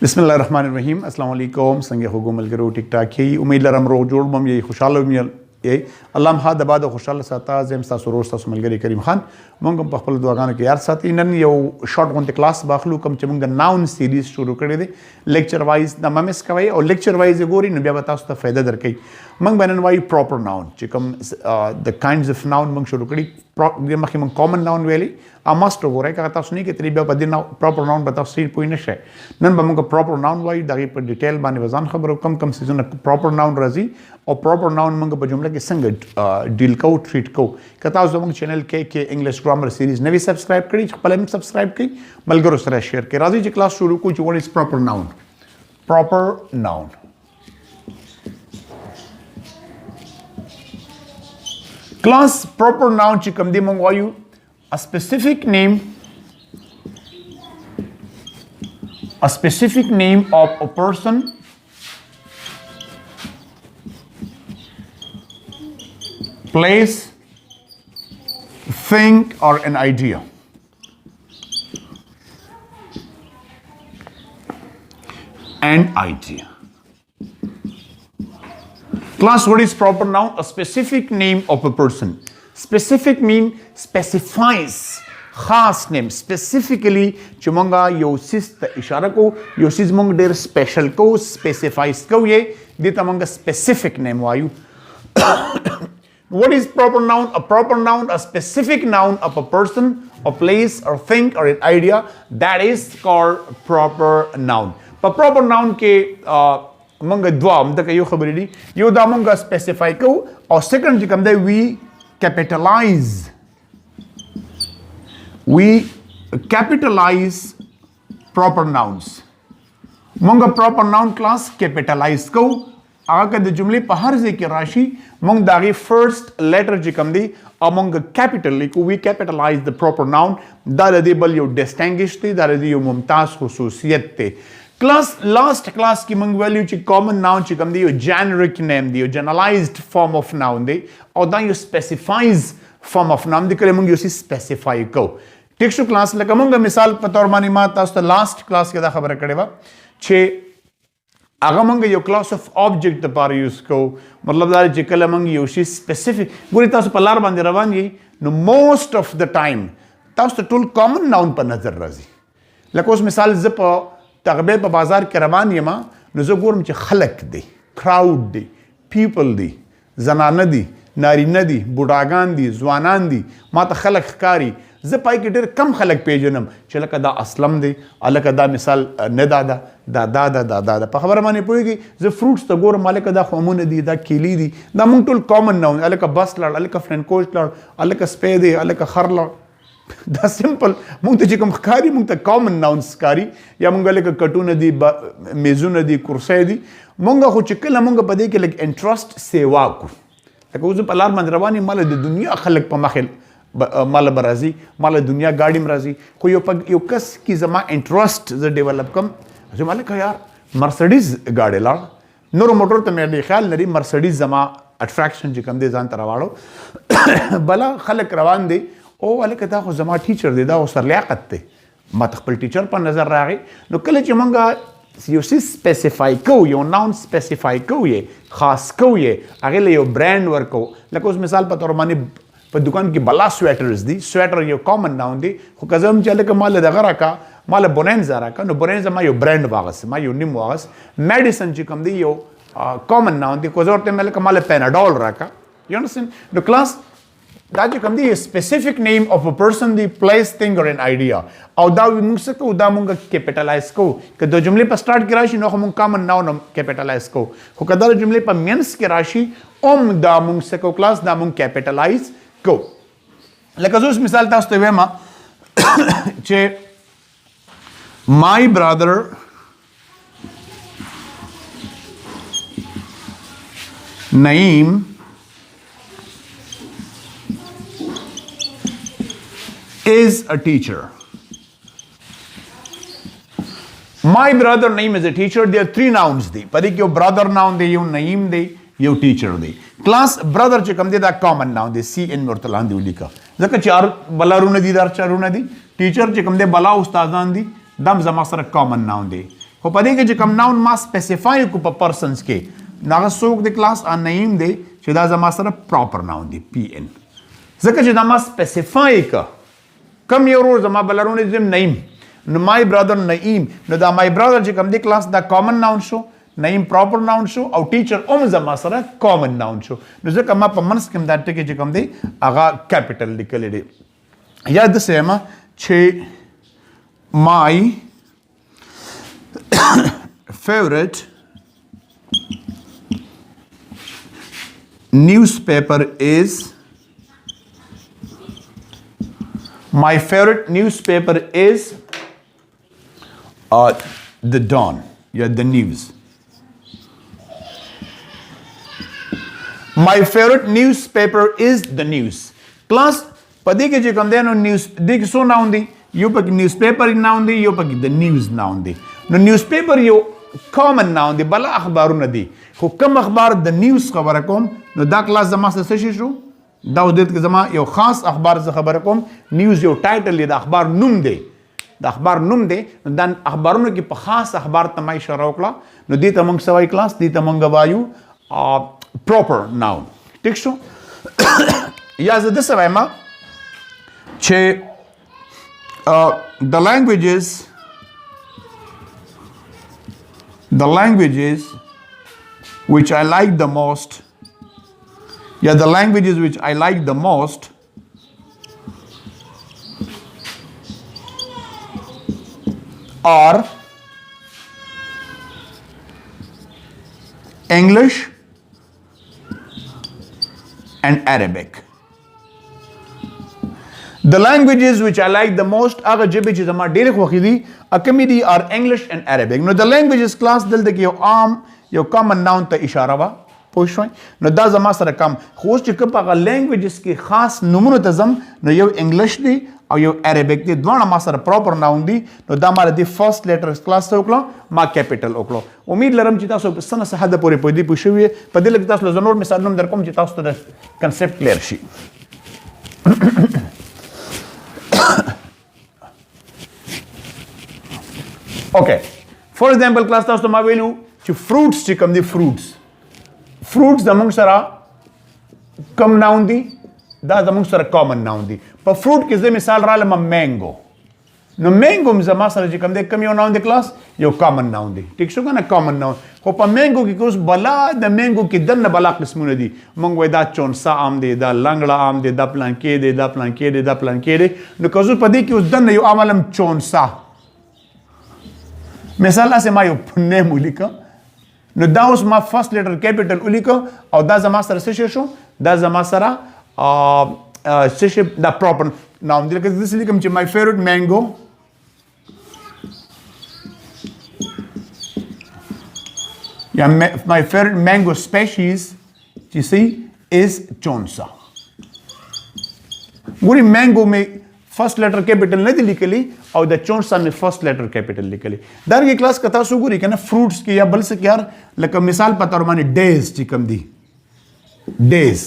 बिस्मिल्लाहिर्रहमानिर्रहीम अस्सलाम वालेकुम संगे हुकुम अलगरो टिक टाक ही उम्मीद लरम रो जोड़ बम ये खुशहाल ये अल्लाह हा दबाद खुशहाल साता जेम सा सुरोज सा सुमलगरी करीम खान मंगम पखपल दुआगान के यार साथी नन यो शॉर्ट वन क्लास बाखलू कम चमंग नाउन सीरीज शुरू करे दे लेक्चर वाइज न ममिस कवई और लेक्चर वाइज गोरी न बिया बताओ तो फायदा दर कई मंग बनन वाई प्रॉपर नाउन चिकम द काइंड्स ऑफ नाउन मंग शुरू करी मखी मंग कॉमन नाउन वेली आ मस्ट हो रहा है का सुनी के तरीबा बदिना प्रॉपर नाउन बताओ सी पोई नशे नन बमंग प्रॉपर नाउन वाई दागी पर डिटेल बाने वजान खबर कम कम सीजन प्रॉपर नाउन रजी और प्रॉपर नाउन मंग बजुमला के संग डील को ट्रीट को कता मंग चैनल के इंग्लिश ग्रामर सीरीज नवी सब्सक्राइब करी पहले में सब्सक्राइब की मलगरो सरा शेयर के राजी जी क्लास शुरू को what is proper noun class proper noun चिकम दे मंग वायु a specific name of a person, place, thing or an idea. Class, what is proper noun? A specific name of a person. Specific mean specifies खास name specifically चुमंगा योसिस त इशारा को योसिस मंग डेर स्पेशल को specifies को ये देता मंगा specific name वायु what is proper noun? A proper noun, a specific noun of a person, a place or thing or an idea, that is called proper noun. पर proper noun के मंगा द्वा हम तक यो खबरी दी यो दा मंगा specify को और second जी कम दे we capitalize proper nouns. मंगा proper noun class capitalize को आगे द जुमले पहर से की राशि मंग दागी first letter जिकम दी among capital को we capitalize the proper noun दाल दी बल यो distinguished ती दाल दी यो मुमताज खुसूसियत ती class last class की मंग value ची common noun चिकम दी यो generic name the yo generalized form of noun दी और दा यो specifies form of noun दी करे मंग यो सी specify को टेक्स्ट क्लास लगा मंग मिसाल पतौर मानी माता उस लास्ट क्लास के दा खबर करे वा छे आगा मंग यो क्लास ऑफ ऑब्जेक्ट द पार यूज को मतलब दाल जिकल मंग यो सी specific गुरी तास पलार बांधे रवान ये no most of the time तास तो टूल common noun पर नजर रजी लको उस मिसाल ज़िप तगबे पर बाजार के रवान ये माँ नज़ोगोर में खलक दे crowd दे people दे जनान दी नारी नदी बुढ़ागान दी जवानान दी माता खलक कारी ज़पाई के डेर कम खलक पेजनम चला कदा असलम दे अल कदा मिसाल न दादा दादा दादा दादा पर खबर माने पोएगी ज फ्रूट्स तो गोर माले कदा खमून दी दा केली दी दा मुंग टुल कॉमन नाउन अल का बस लड़ अल का फ्रेंड कोच लड़ अल का स्पेदे अल का खर लड़ दा सिंपल मुंग ते जिकम कारी मुंग ते कॉमन नाउन्स कारी या मुंग अल का कटून दी मेजुन दी कुर्से दी मुंगा खु चिकल मुंगा पदे के लग इंटरेस्ट सेवा को लको उस पलार मंदरवानी माल दुनिया खलक प मखल माल बराजी माल दुनिया गाड़ी में राजी कोई यो कस की जमा इंटरेस्ट ज डेवलप कम जो माले का यार मर्सिडीज गाड़ी ला नूर मोटर तो मेरे ख्याल नरी मर्सिडीज जमा अट्रैक्शन जी कम दे जान तरवाड़ो बला खलक रवान दे ओ वाले कथा को जमा टीचर दे दा ओ सर लियाकत ते मत खपल टीचर पर नजर रागे नो कले चमंगा यो सी स्पेसिफाई को यो नाउन स्पेसिफाई को ये खास को ये आगे ले यो ब्रांड वर्क को लको उस मिसाल पर तौर माने पर दुकान की बला स्वेटर्स दी स्वेटर यो कॉमन नाउन दी खो कजम चले का माल दगरा का माल बोनेंजा रा का नो बोनेंजा मा यो ब्रांड वागस मा यो निम वागस मेडिसिन जी कम दी यो कॉमन नाउन दी कोजोरते मेले का माल पेनाडोल रा का you understand the class that you come the specific name of a person, the place, thing or an idea. और दा मुंगसे को दा मुंगा capitalize को कि दो जुमले पर start की राशि नो हम common noun capitalize को हो कदर जुमले पर means की राशि दा मुंगसे को class दा मुंग capitalize को लेकिन उस मिसाल था उस मा चे my brother Naeem is a teacher. My brother Naeem is a teacher. There are three nouns. Padi kyo brother noun de, you Naeem de, you teacher de. Class brother chikam de da common noun de. C in murtalan de ulika. Zaka char bala runa di dar charuna di. Teacher chikam de bala ustazan di. Dam zamasara common noun de. خو په دې کې چې کوم ناون ما سپیسیفای کو په پرسنز کې ناغه څوک د کلاس نعیم دی چې دا زما سره پراپر ناون دی پی ان ځکه چې دا ما سپیسیفای کا کم یو ورور زما بلرونه زم نعیم نو مای برادر نعیم نو دا مای برادر چې کوم دی کلاس دا کامن ناون شو نعیم پراپر ناون شو او ټیچر زما سره کامن ناون شو نو ځکه ما په منځ کې دا ټکی چې کوم دی هغه کیپیټل لیکل دی یا د سیمه چې my favorite newspaper is the Dawn. Yeah, the news. My favorite newspaper is the news. Class, padhe ke je kam deno news dik so na undi یو پکې نیوز پیپر ناون دی یو پکې د نیوز ناون دی نو نیوز پیپر یو کامن ناون دی بل اخبارونه دي خو کم اخبار د نیوز خبره کوم نو دا کلاس زما څه شي شو دا ودت کې زما یو خاص اخبار ز خبره کوم نیوز یو ټایټل دی د اخبار نوم دی د اخبار نوم دی دا اخبارونو کې په خاص اخبار ته ما اشاره وکړه نو دې ته موږ سوای کلاس دې ته موږ وایو پراپر ناون ټیک شو یا زه د سوای ما چې the languages which I like the most are English and Arabic. The languages which I like the most هغه ژبې چې زما ډېرې خوښې دي کومې دي are English and Arabic. نو د languages class دلته کې یو عام یو common noun ته اشاره وه پوه شوئ نو دا زما سره کم خو اوس چې کوم هغه languages کې خاص نومونو ته ځم نو یو انګلیش دی او یو عربیک دی دواړه ما سره پراپر ناون دي نو دا ما د فرست لیټر کلاس ته وکړو ما کیپیټل وکړو امید لرم چې تاسو په سنه حد پورې پوه دي پوه شوي په دې لږ تاسو له نور مثالونه در کوم چې تاسو ته د کنسپټ کلیر شي Okay, for example, class تاسو ته ما ویلو چې fruits چې کوم دي fruits زموږ سره کم ناون دي دا زموږ سره کامن ناون دي په fruit کې زه مثال رالم مینګو نو مینګو زما سره چې کوم دی کم یو ناون دی کلاس یو کامن ناون دی ټیک شو کنه کامن ناون خو په مینګو کې اوس بلا د مینګو کې دنه بلا قسمونه دي موږ وای دا چونسا عام دی دا لنګړه عام دی دا پلان کې دی دا پلان کې دی دا پلان کې دی نو که زه په دې کې اوس دنه یو عملم چونسا مثال اسه ما یو نیم ولیکه نو دا اوس ما فرست لیټر کیپیټل ولیکه او دا زما سره څه شو دا زما سره څه دا پراپر ناون دی لکه زه لیکم چې مای فیوریټ مینګو یا my favorite mango species you see is chonsa ګوري مینګو مې فرست لیټر کیپیټل نه دی لیکلی او د چونسا مې فرست لیټر کیپیټل لیکلی دا رنګه کلاس کتا سو ګوري کنه فروټس کې یا بل څه کې یار لکه مثال په تور باندې ډیز چې کوم دي ډیز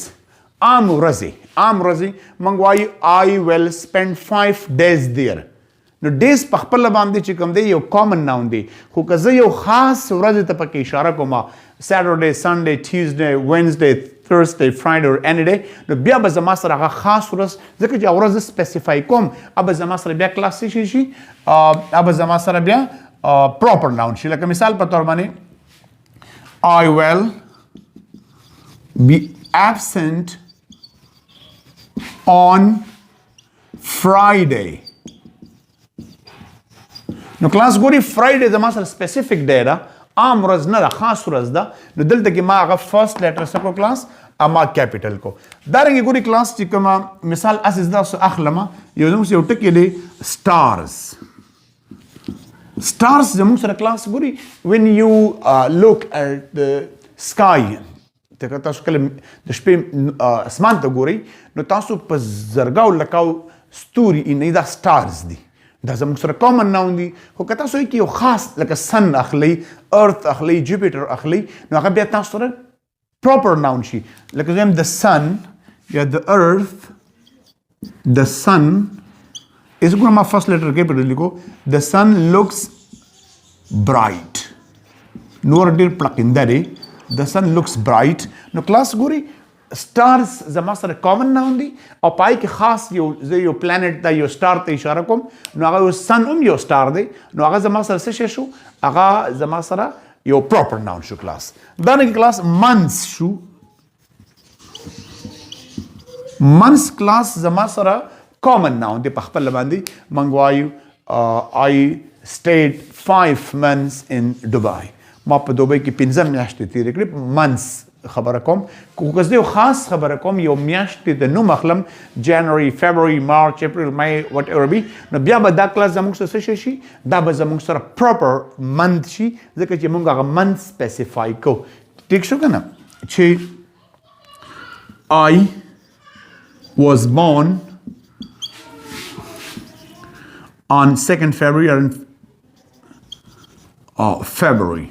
عام ورځې موږ وایو I will spend 5 days there نو ډیز په خپل باندې چې کوم دی یو کامن ناون دی خو که زه یو خاص ورځ ته پکې اشاره کوم سیټرډے سنډے ټیوزډے وینزډے Thursday, Friday or any day نو بیا به زما سره هغه خاص ورځ ځکه چې ورځ سپیسیفای کوم به زما سره بیا کلاس شي به زما سره بیا پراپر ناون شي لکه مثال په تور باندې I will be absent on Friday نو کلاس ګوري فرایډے زما سره سپیسیفیک ډے ده عام ورځ نه ده خاص ورځ ده نو دلته کې ما هغه فرست لیټر سکو کلاس اما کیپیټل کو دا رنګه ګوري کلاس چې کوم مثال اساس دا اخلمه یو زموږ یو ټکی دی stars زموږ سره کلاس ګوري when you look at the sky ته تاسو کله د شپې اسمان ته ګوري نو تاسو په زرګاو لکاو ستوري نه دا stars دي دا زموږ سره کامن ناون دي خو که تاسو کې یو خاص لکه سن اخلي ارث اخلي جوپیټر اخلي نو هغه بیا تاسو سره پراپر ناون شي لکه زم د سن یا د ارث د سن is ګور ما فرست لیټر کیپیټل لیکو the sun looks bright. نور ډیر پلقنده دی. The sun looks bright. نو کلاس ګوري stars زما سره common noun دی او پای کې خاص یو planet ته یو star ته اشاره کوم نو هغه sun هم یو star دی نو هغه زما سره څه شو هغه زما سره یو proper noun شو کلاس. دا نه کلاس months شو. months کلاس زما سره common noun دی په خپل باندې منغوایو I stayed 5 months in Dubai. ما په دوبۍ کې 15 میاشتې تیرې کړې. months خبره کوم کوم یو خاص خبره کوم یو میاشت د نوم اخلم جنوري فبراير مارچ اپریل مای وات ایور بي نو بیا به دا کلاس زموږ سره څه شي دا به زموږ سره پراپر منث شي ځکه چې موږ هغه منث سپیسیفای کو. ټیک شو کنه چې I was born on 2nd February and February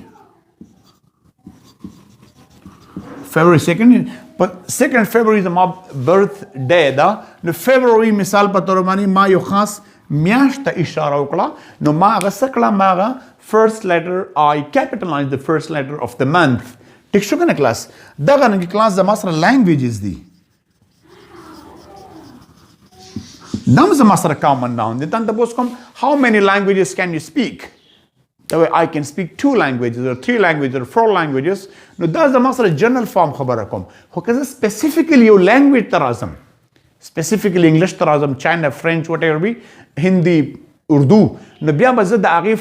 2nd but 2nd February is my birthday دا نو February مثال په تور باندې ما یو خاص میاشت ته اشاره وکړه نو ما هغه څه کړه ما هغه first letter I capitalized the first letter of the month. ټیک شو کنه کلاس دغه نه کلاس زما سره languages دي نام زما سره common noun دي تاسو تاسو کوم how many languages can you speak. That way I can speak 2 languages or 3 languages or 4 languages. No, that's the master general form خبره کوم. خو که specifically یو language ته راځم specifically English ته راځم China French whatever be Hindi Urdu نو بیا به زه د هغې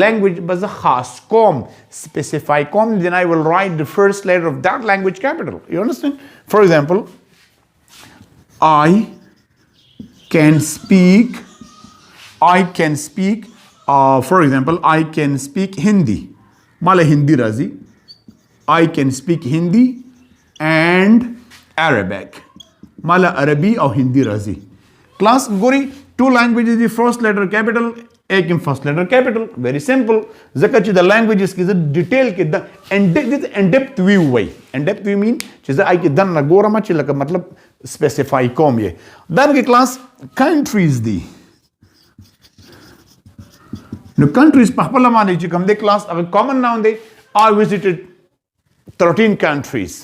language به زه خاص کوم specify کوم then I will write the first letter of that language capital. You understand? For example I can speak for example, I can speak Hindi. Mala Hindi razi. I can speak Hindi and Arabic. Mala Arabi or Hindi razi. Class gori 2 languages the first letter capital, ek first letter capital. Very simple. Zakachi the languages ki detail ki the in-depth view way. In-depth view mean chiza I ki dan na gora ma chi laka matlab specify kom ye. Dan ki class countries di. No countries په خپل باندې چې کوم د کلاس هغه common noun دی. I visited 13 countries.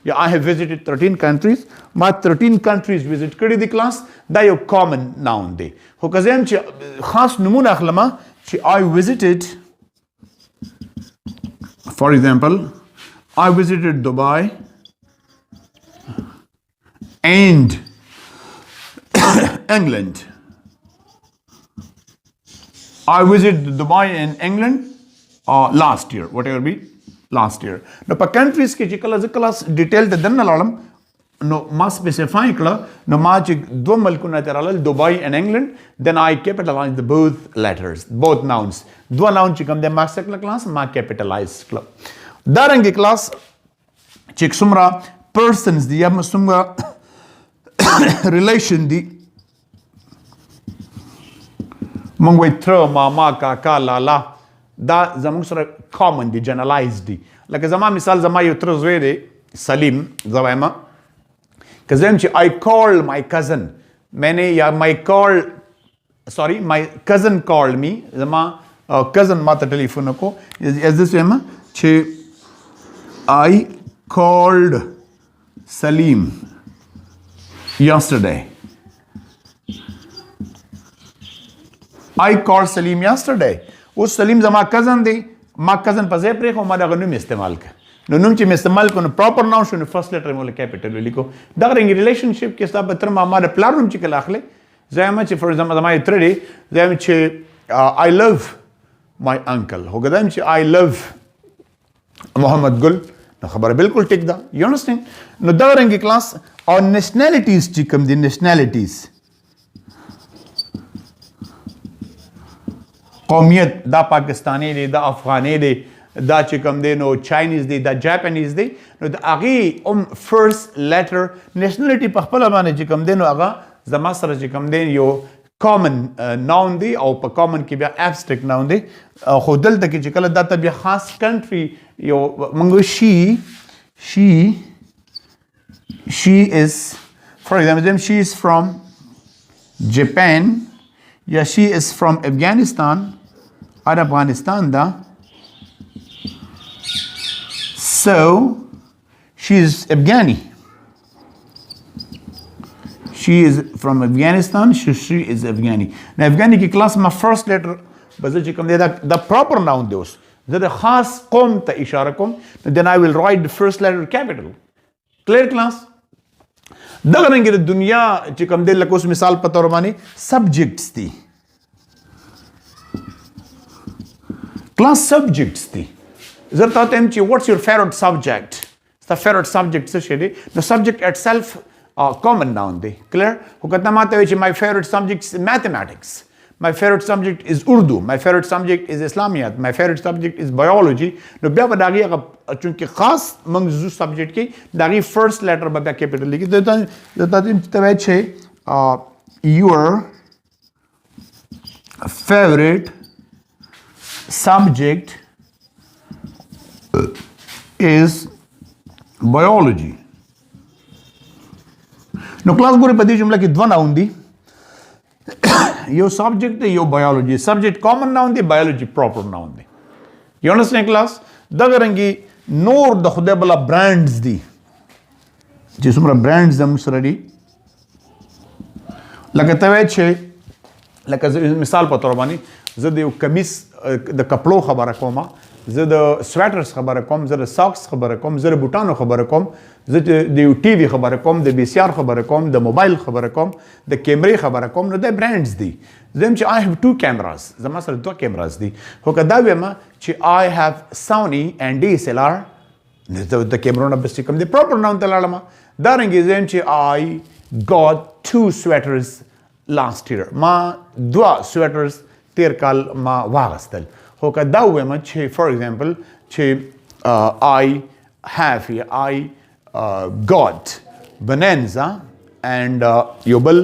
Yeah, I have visited 13 countries. ما 13 countries visit کړي دي کلاس دا یو common noun دی. خو که زه هم چې خاص نمونه اخلم چې I visited for example I visited Dubai and England. I visited Dubai and England last year, whatever be last year. Now, per countries ke chikala ziklas detail te dan nalam no ma specify kala no ma chik do malkuna teralal Dubai and England. Then I capitalize the both letters, both nouns. Do noun chikam de ma sakla class ma capitalize kala. Darangi class chik sumra persons di yam sumra relation di. مونږ وایي تره ماما کاکا لالا دا زموږ سره common دي generalized دي لکه زما مثال زما یو تره زوی دی سلیم زه وایم که زه یم چې I called my cousin مینې یا my cousin called me زما cousin ما ته ټلیفون وکړو زه وایم چې I called Salim yesterday. I called Salim yesterday. اوس سلیم زما cousin دی ما cousin په ځای پرېښو ما دغه نوم استعمال کړ نو نوم چې مې استعمال کړو نو proper noun شو نو first letter مې ولې capital ولیکو دغه رنګ relationship کې ستا به تر ما د پلار نوم چې کله اخلې زه وایم چې for example زما یو تره دی زه وایم چې I love my uncle هو که دا وایم چې I love محمد ګل نو خبره بالکل ټیک ده. You understand? نو دغه رنګ کلاس او nationalities چې کوم دي nationalities قومیت دا پاکستانی دی دا افغانی دی دا چې کوم دی نو چاینیز دی دا جاپانیز دی نو د هغې فرست لیټر نیشنلټي په خپله باندې چې کوم دی نو هغه زما سره چې کوم دی یو کامن ناون دی او په کامن کې بیا ابسټریکټ ناون دی خو دلته کې چې کله دا ته بیا خاص کنټري یو موږ she is for example she is from Japan. Yeah, she is from Afghanistan ار افغانستان دا so she is Afghani. She is from Afghanistan. She is Afghani. Now Afghani की class में first letter बस जो कम देता the proper noun दोस्त ज़रा खास कौम ता इशारा कौम then I will write the first letter capital. Clear class? दगरेंगे तो दुनिया जो कम दे लको उस मिसाल पता मानी subjects थी. Class subjects थी. ज़रा ताते हम ची what's your favorite subject? The favorite subject से शेरे the subject itself common noun दे. Clear? वो कितना माते हुए ची my favorite subject is mathematics. My favorite subject is Urdu. My favorite subject is Islamiyat. My favorite subject is biology. No बिया बदागी अगर चुनके खास मंगजू subject की दागी first letter बबिया capital लिखी तो तवे छे your favorite subject is biology. No class गोरे पदी जुमला की द्वा नाउन दी यो subject है यो biology subject common noun the biology proper noun the. You understand class? दगरंगी नोर द खुदे बला brands दी जिसमें brands दम सरडी लगता है छे लगा मिसाल पता रबानी ज़द यो कमीज द कपड़ों खबर कोमा ज़द स्वेटर्स खबर कोम ज़द सॉक्स खबर कोम ज़द बुटानो खबर कोम ज़द द टीवी खबर कोम द बीसीआर खबर कोम द मोबाइल खबर कोम द कैमरे खबर कोम न द ब्रांड्स दी ज़म ची I have two cameras ज़मा सर दो cameras दी हो कदा वे मा ची I have Sony and DSLR the कैमरों ना बस चिकम द proper noun तलाला मा दारेंगे ज़म ची I got 2 sweaters last year मा 2 sweaters तेर काल मा वागस्तल हो कदा हुए मा छे for example छे I have here I got bonanza and योबल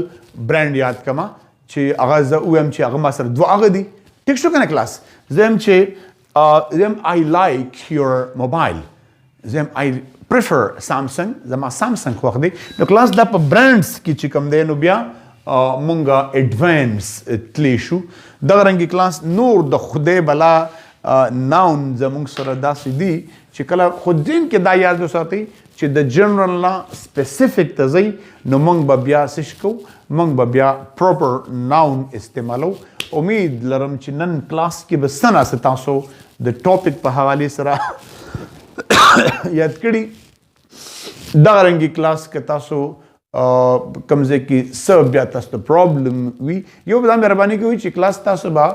brand याद कमा छे आगाज़ उयम छे आगमा सर दो आगदी ठीक शो कने क्लास ज़म छे ज़म I like your mobile Zam I prefer Samsung Zama Samsung ख़वाख़ दे no क्लास दा प brands की चिकम दे नो बिया मुंगा advance तलेशु दगरंगी क्लास नूर द खुदे बला noun ज़मुंग सरदा सिदी चिकला खुदीन के दा याद साथी ची द general ला specific तज़ई नो मंग बबिया सिशको मंग बबिया proper noun इस्तेमालो उम्मीद लरम ची नन क्लास की बसना से तासो द topic पर हवाले सरा याद करी दगरंगी क्लास के तासो कमजे की सब या तास द प्रॉब्लम वी यो बता मेहरबानी की हुई ची क्लास तासो बा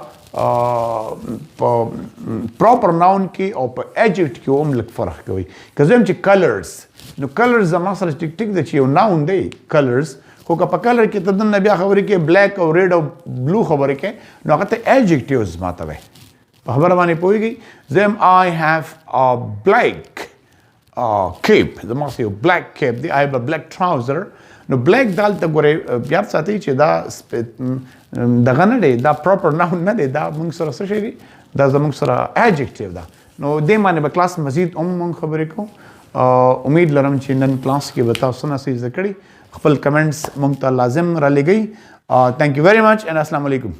proper noun की और adjective की ओम लग फर्क की हुई कज़ेम ची colors नो colors जमा सर टिक टिक दे ची noun दे colors को का color की तदन नबिया खबरी के black और red और blue खबरी के नो अगते adjectives माता वे खबर माने पोई गई Zeme I have a black cape जमा से black cape they I have a black trouser no black dal ta gore यार साथी चे दा दगा न दे दा proper noun न दे दा मुंग सरा सशेरी दा जमुंग सरा adjective दा नो दे माने बा क्लास मजीद मुंग खबरे को उम्मीद लरम चे नन क्लास के बताओ सुना से ज़कड़ी खपल कमेंट्स मुंग ता लाजिम रले गई thank you very much and अस्सलाम वालेकुम.